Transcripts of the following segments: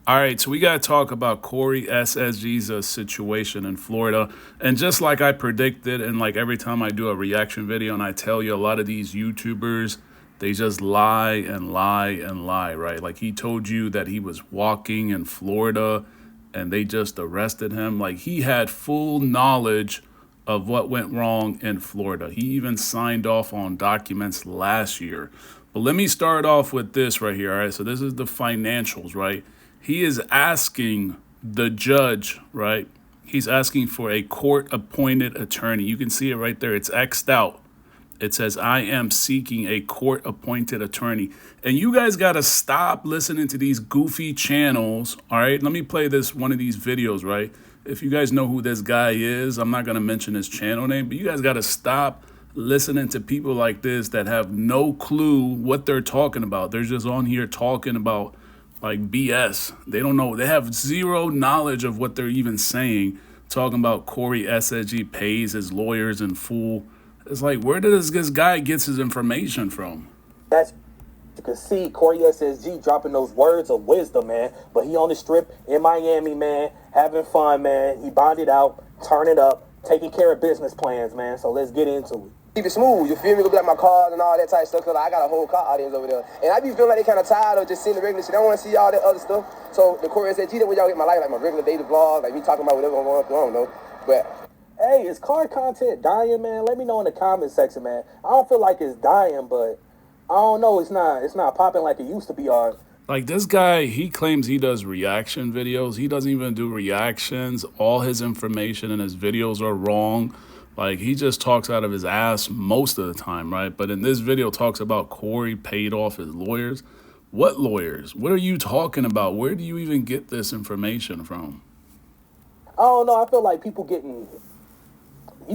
All right, so we got to talk about CoreySSG's situation in Florida. And just like I predicted, and like every time I do a reaction video and I tell you a lot of these YouTubers, they just lie and lie and lie, right? Like he told you that he was walking in Florida and they just arrested him. Like he had full knowledge of what went wrong in Florida. He even signed off on documents last year. But let me start off with this right here, all right? So this is the financials, right? He is asking the judge, right? He's asking for a court-appointed attorney. You can see it right there. It's X'd out. It says, I am seeking a court-appointed attorney. And you guys got to stop listening to these goofy channels, all right? Let me play one of these videos, right? If you guys know who this guy is, I'm not going to mention his channel name, but you guys got to stop listening to people like this that have no clue what they're talking about. They're just on here talking about like BS. They don't know. They have zero knowledge of what they're even saying. Talking about CoreySSG pays his lawyers in full. It's like, where does this guy get his information from? That's you can see CoreySSG dropping those words of wisdom, man. But he on the strip in Miami, man, having fun, man. He bonded out, turning up, taking care of business plans, man. So let's get into it. Keep it smooth, you feel me? Go be like my cars and all that type of stuff, because I got a whole car audience over there. And I be feeling like they kind of tired of just seeing the regular shit. I want to see all that other stuff. So the CoreySSG, that way y'all get my life, like my regular daily vlog, like me talking about whatever I'm going through, I don't know. But hey, is car content dying, man? Let me know in the comment section, man. I don't feel like it's dying, but I don't know. It's not popping like it used to be. Like this guy, he claims he does reaction videos. He doesn't even do reactions. All his information in his videos are wrong. Like he just talks out of his ass most of the time, right? But in this video talks about Corey paid off his lawyers. What lawyers? What are you talking about? Where do you even get this information from? I don't know. I feel like you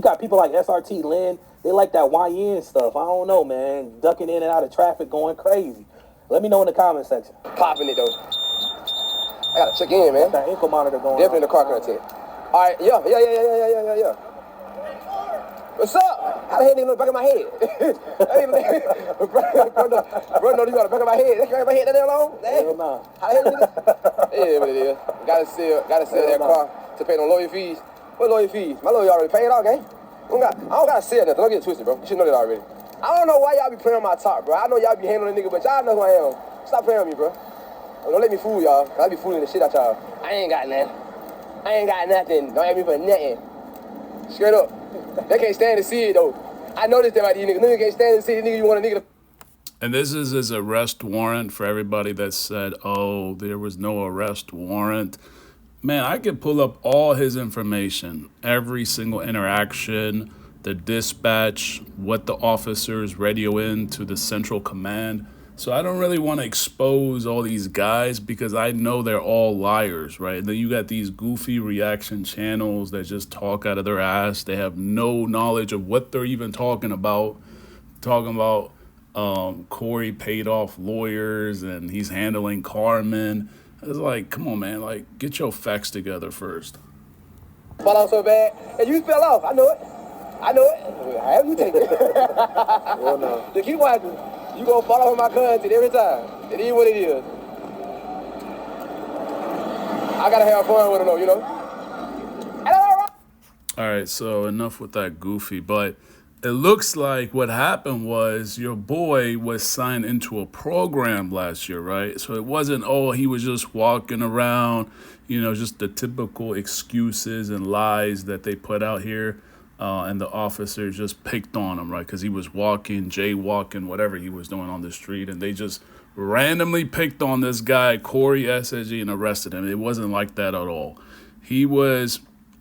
got people like SRT Lynn. They like that YN stuff. I don't know, man. Ducking in and out of traffic, going crazy. Let me know in the comment section. popping it though. I gotta check in, man. That ankle monitor going Definitely on. the car content. All right, yeah. What's up? How the hell they look back of my head? bro, no, you got the back of my head. That's right, my head that damn long? Hell nah. How the hell is it? Yeah, what it is. Gotta sell that car to pay no lawyer fees. What lawyer fees? My lawyer already paid all, gang. I don't gotta sell nothing. Don't get it twisted, bro. You should know that already. I don't know why y'all be playing on my top, bro. I know y'all be handling the nigga, but y'all know who I am. Stop playing on me, bro. Don't let me fool y'all. I be fooling the shit out y'all. I ain't got nothing. Don't ask me for nothing. Straight up. They can't stand to see it, though. I noticed that about these niggas. Niggas can't stand to see it. Nigga, you want a nigga to... And this is his arrest warrant for everybody that said, oh, there was no arrest warrant. Man, I could pull up all his information, every single interaction, the dispatch, what the officers radio in to the central command. So I don't really want to expose all these guys because I know they're all liars, right? And then you got these goofy reaction channels that just talk out of their ass. They have no knowledge of what they're even talking about. Corey paid off lawyers and he's handling Carmen. It's like, come on, man. Like, get your facts together first. Fall off so bad. And you fell off. I know it. However you take it. Well, no. Just keep watching. You gonna fall off with my content every time. It is what it is. I gotta have fun with them though, you know? All right, so enough with that goofy, but it looks like what happened was your boy was signed into a program last year, right? So it wasn't, oh, he was just walking around, just the typical excuses and lies that they put out here. And the officers just picked on him, right? Because he was walking, jaywalking, whatever he was doing on the street. And they just randomly picked on this guy, CoreySSG, and arrested him. It wasn't like that at all.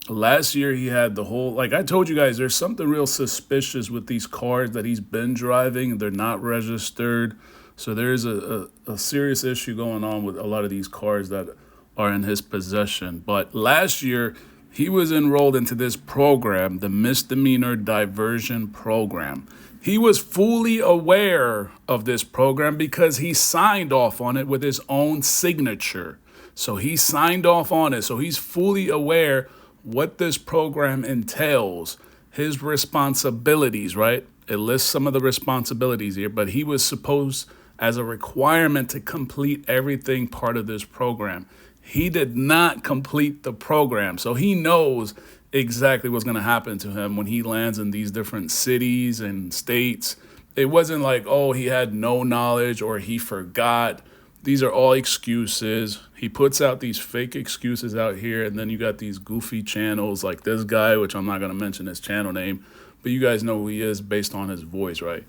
Last year he had the whole, like I told you guys, there's something real suspicious with these cars that he's been driving. They're not registered. So there's a serious issue going on with a lot of these cars that are in his possession. But last year, he was enrolled into this program, the misdemeanor diversion program. He was fully aware of this program because he signed off on it with his own signature. So he signed off on it. So he's fully aware what this program entails, his responsibilities, right? It lists some of the responsibilities here, but he was supposed as a requirement to complete everything part of this program. He did not complete the program. So he knows exactly what's going to happen to him when he lands in these different cities and states. It wasn't like, oh, he had no knowledge or he forgot. These are all excuses. He puts out these fake excuses out here, and then you got these goofy channels like this guy, which I'm not going to mention his channel name, but you guys know who he is based on his voice, right?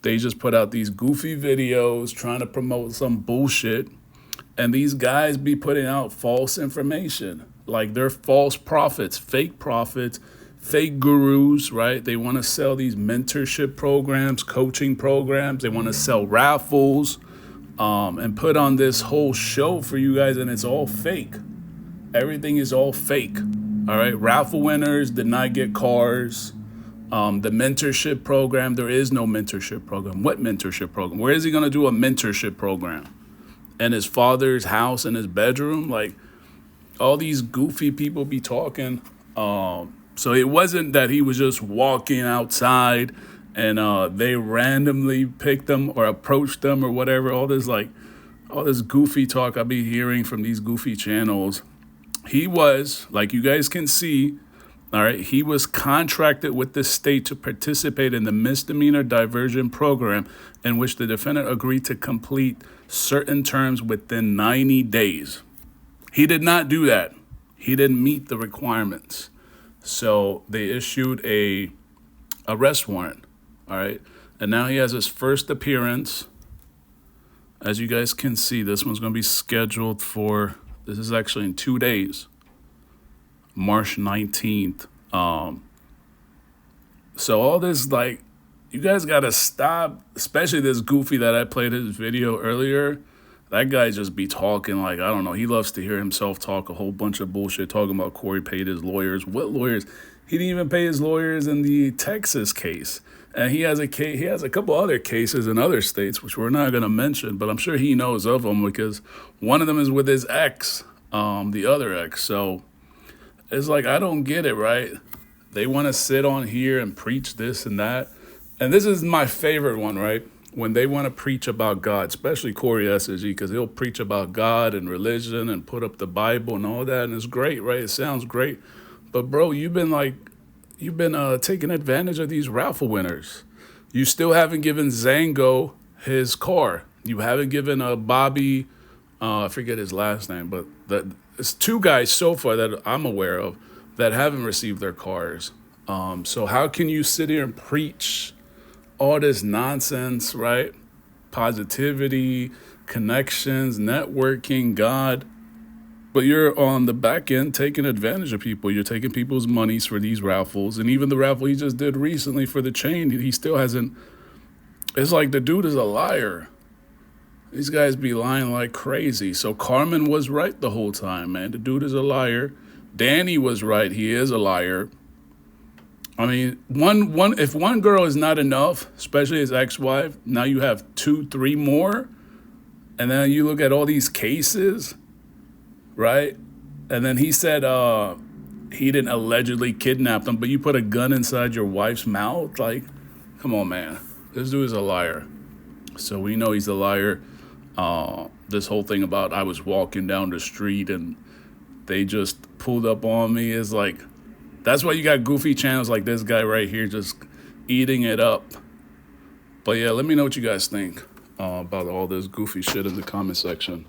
They just put out these goofy videos trying to promote some bullshit, and these guys be putting out false information. Like they're false prophets, fake gurus, right? They want to sell these mentorship programs, coaching programs. They want to sell raffles, and put on this whole show for you guys, and it's all fake. Everything is all fake, all right? Raffle winners did not get cars. The mentorship program, there is no mentorship program. What mentorship program? Where is he going to do a mentorship program? In his father's house, in his bedroom? Like, all these goofy people be talking. So it wasn't that he was just walking outside and they randomly picked him or approached him or whatever. All this goofy talk I be hearing from these goofy channels. He was, like you guys can see, all right, he was contracted with the state to participate in the misdemeanor diversion program in which the defendant agreed to complete certain terms within 90 days. He did not do that. He didn't meet the requirements. So they issued a arrest warrant, all right? And now he has his first appearance. As you guys can see, this one's going to be scheduled for, this is actually in 2 days, March 19th. So all this, like, you guys got to stop, especially this goofy that I played his video earlier. That guy just be talking like, I don't know, he loves to hear himself talk a whole bunch of bullshit, talking about Corey paid his lawyers. What lawyers? He didn't even pay his lawyers in the Texas case. And he has a couple other cases in other states, which we're not going to mention, but I'm sure he knows of them because one of them is with his ex, the other ex. So it's like, I don't get it, right? They want to sit on here and preach this and that. And this is my favorite one, right? When they want to preach about God, especially CoreySSG, because he'll preach about God and religion and put up the Bible and all that. And it's great, right? It sounds great. But bro, you've been taking advantage of these raffle winners. You still haven't given Zango his car. You haven't given Bobby, I forget his last name, but it's 2 guys so far that I'm aware of that haven't received their cars. So how can you sit here and preach all this nonsense, right? Positivity, connections, networking, God. But you're on the back end taking advantage of people. You're taking people's monies for these raffles. And even the raffle he just did recently for the chain, he still hasn't. It's like the dude is a liar. These guys be lying like crazy. So Carmen was right the whole time, man. The dude is a liar. Danny was right. He is a liar. I mean, if one girl is not enough, especially his ex-wife, now you have 2, 3 more. And then you look at all these cases, right? And then he said he didn't allegedly kidnap them, but you put a gun inside your wife's mouth? Like, come on, man. This dude is a liar. So we know he's a liar. This whole thing about I was walking down the street and they just pulled up on me is like, that's why you got goofy channels like this guy right here just eating it up. But yeah, let me know what you guys think about all this goofy shit in the comment section.